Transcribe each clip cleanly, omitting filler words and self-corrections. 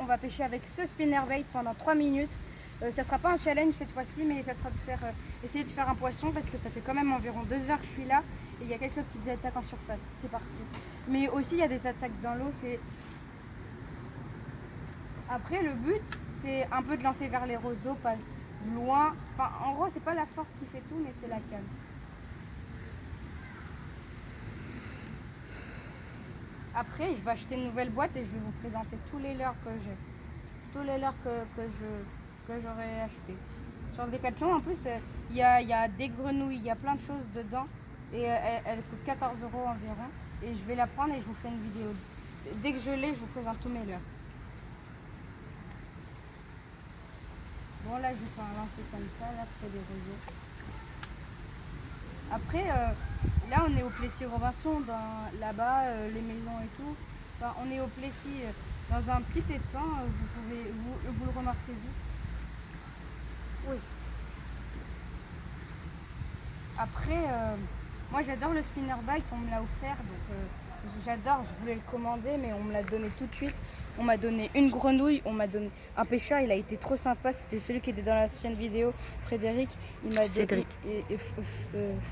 on va pêcher avec ce spinnerbait pendant 3 minutes. Ça sera pas un challenge cette fois-ci, mais ça sera de faire, essayer de faire un poisson parce que ça fait quand même environ 2 heures que je suis là et il y a quelques petites attaques en surface. C'est parti. Mais aussi il y a des attaques dans l'eau. Après le but c'est un peu de lancer vers les roseaux, pas loin. Enfin, en gros c'est pas la force qui fait tout, mais c'est la canne. Après je vais acheter une nouvelle boîte et je vais vous présenter tous les leurres que j'ai. Tous les leurres que j'aurais acheté. Sur le Decathlon, en plus, il y a des grenouilles, il y a plein de choses dedans. Et elle coûte 14 € environ. Et je vais la prendre et je vous fais une vidéo. Dès que je l'ai, je vous présente tous mes leurres. Bon, là, je vais faire un lancer comme ça, là, près des roseaux. Après, là, on est au Plessis-Robinson, là-bas, les maisons et tout. Enfin, on est au Plessis, dans un petit étang, vous le remarquez vite. Oui. Après, moi j'adore le spinnerbait, on me l'a offert, donc j'adore, je voulais le commander, mais on me l'a donné tout de suite. On m'a donné une grenouille, on m'a donné un pêcheur, il a été trop sympa, c'était celui qui était dans l'ancienne vidéo, Frédéric. Cédric.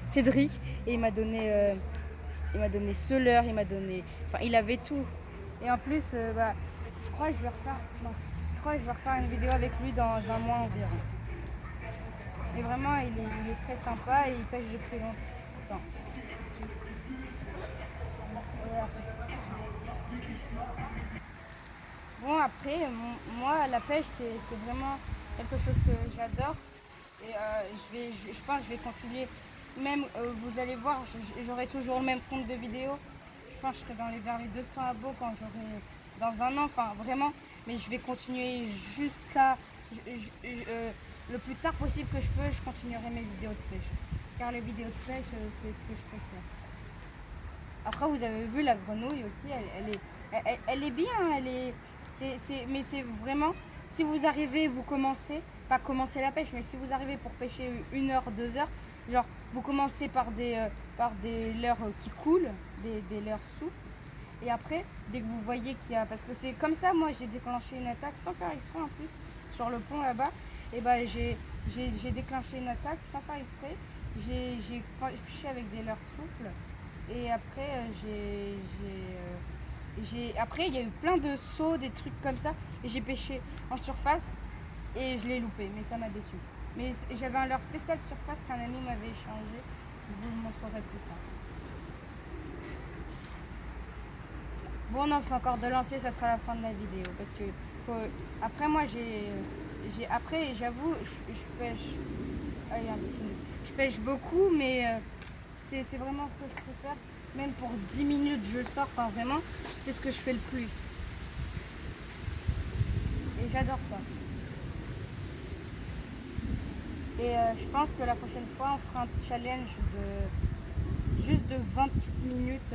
Cédric, et il m'a donné ce leurre, enfin il avait tout. Et en plus, je crois que je vais refaire une vidéo avec lui dans un mois environ. Et vraiment, il est très sympa et il pêche depuis longtemps. Bon, après, moi, la pêche, c'est vraiment quelque chose que j'adore. Et je pense que je vais continuer. Même, vous allez voir, j'aurai toujours le même compte de vidéos. Je pense que je serai vers les 200 abos quand j'aurai dans un an, enfin vraiment. Mais je vais continuer jusqu'à le plus tard possible que je peux. Je continuerai mes vidéos de pêche. Car les vidéos de pêche, c'est ce que je préfère. Après, vous avez vu la grenouille aussi, elle est bien, mais c'est vraiment, si vous arrivez, vous commencez, pas commencer la pêche, mais si vous arrivez pour pêcher 1 heure, 2 heures, genre vous commencez par des leurres qui coulent, des leurres souples, et après, dès que vous voyez qu'il y a, parce que c'est comme ça, moi j'ai déclenché une attaque sans faire exprès en plus, sur le pont là-bas, et ben j'ai déclenché une attaque sans faire exprès, j'ai pêché avec des leurres souples. Et après, après, il y a eu plein de sauts, des trucs comme ça. Et j'ai pêché en surface et je l'ai loupé, mais ça m'a déçu. Mais j'avais un leurre spécial surface qu'un ami m'avait échangé. Je vous le montrerai plus tard. Bon, on en fait encore de lancer, ça sera la fin de la vidéo. Parce que après, moi, après, j'avoue, je pêche. Ah, il y a un petit... Je pêche beaucoup, mais c'est vraiment ce que je préfère. Même pour 10 minutes, je sors. Enfin, vraiment, c'est ce que je fais le plus. Et j'adore ça. Et je pense que la prochaine fois, on fera un challenge de juste de 20 petites minutes.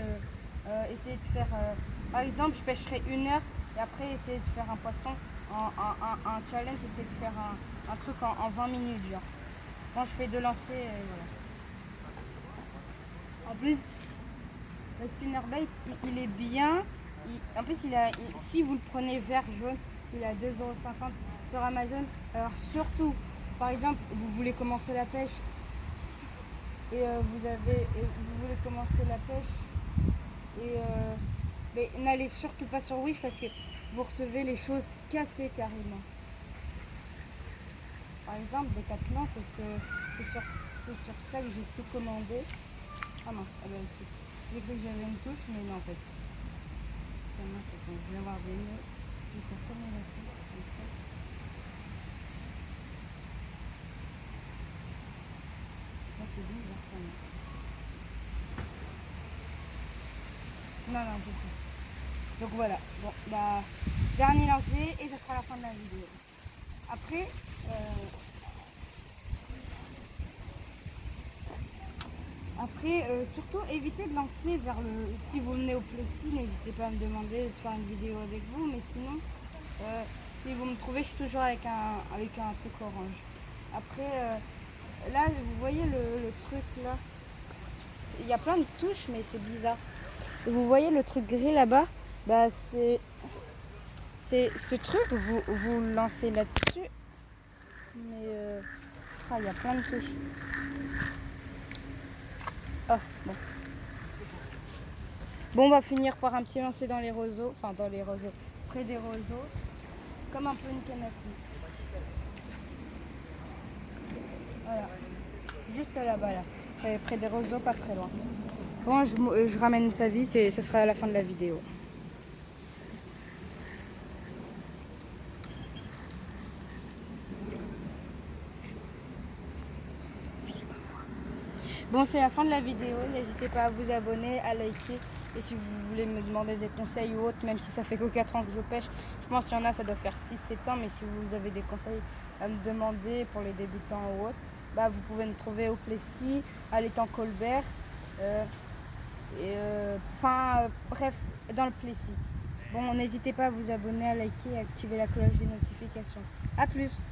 Essayer de faire, par exemple, je pêcherai 1 heure et après essayer de faire un poisson, un challenge, essayer de faire un truc en 20 minutes, genre. Quand je fais 2 lancers, voilà. En plus, le spinnerbait, il est bien. En plus, si vous le prenez vert jaune, il est à 2,50 € sur Amazon. Alors surtout, par exemple, vous voulez commencer la pêche et vous voulez commencer la pêche mais n'allez surtout pas sur Wish parce que vous recevez les choses cassées carrément. Par exemple, Decathlon, c'est sur ça que j'ai tout commandé. Ah mince, ah ben aussi. J'ai cru que j'avais une touche, mais non en fait. Je vais avoir des nœuds. Je vais faire tourner la touche comme ça. Ça c'est bizarre quand même. Non, c'est ça. Donc voilà. Bon, bah, dernier lancer et ça sera la fin de la vidéo. Après, surtout évitez de lancer vers le... Si vous venez au Plessis, n'hésitez pas à me demander de faire une vidéo avec vous, mais sinon, si vous me trouvez, je suis toujours avec un truc orange. Après, là, vous voyez le truc là, il y a plein de touches, mais c'est bizarre. Et vous voyez le truc gris là-bas, bah c'est C'est ce truc, vous lancez là-dessus. Mais il y a plein de touches. Ah, bon. Bon, on va finir par un petit lancer dans les roseaux. Enfin, dans les roseaux. Près des roseaux. Comme un peu une canne à pêche. Voilà. Juste là-bas, là. Près des roseaux, pas très loin. Bon, je ramène ça vite et ce sera à la fin de la vidéo. Bon, c'est la fin de la vidéo. N'hésitez pas à vous abonner, à liker. Et si vous voulez me demander des conseils ou autres, même si ça fait que 4 ans que je pêche, je pense qu'il y en a, ça doit faire 6-7 ans. Mais si vous avez des conseils à me demander pour les débutants ou autres, bah, vous pouvez me trouver au Plessis, à l'étang Colbert. Bref, dans le Plessis. Bon, n'hésitez pas à vous abonner, à liker et à activer la cloche des notifications. A plus!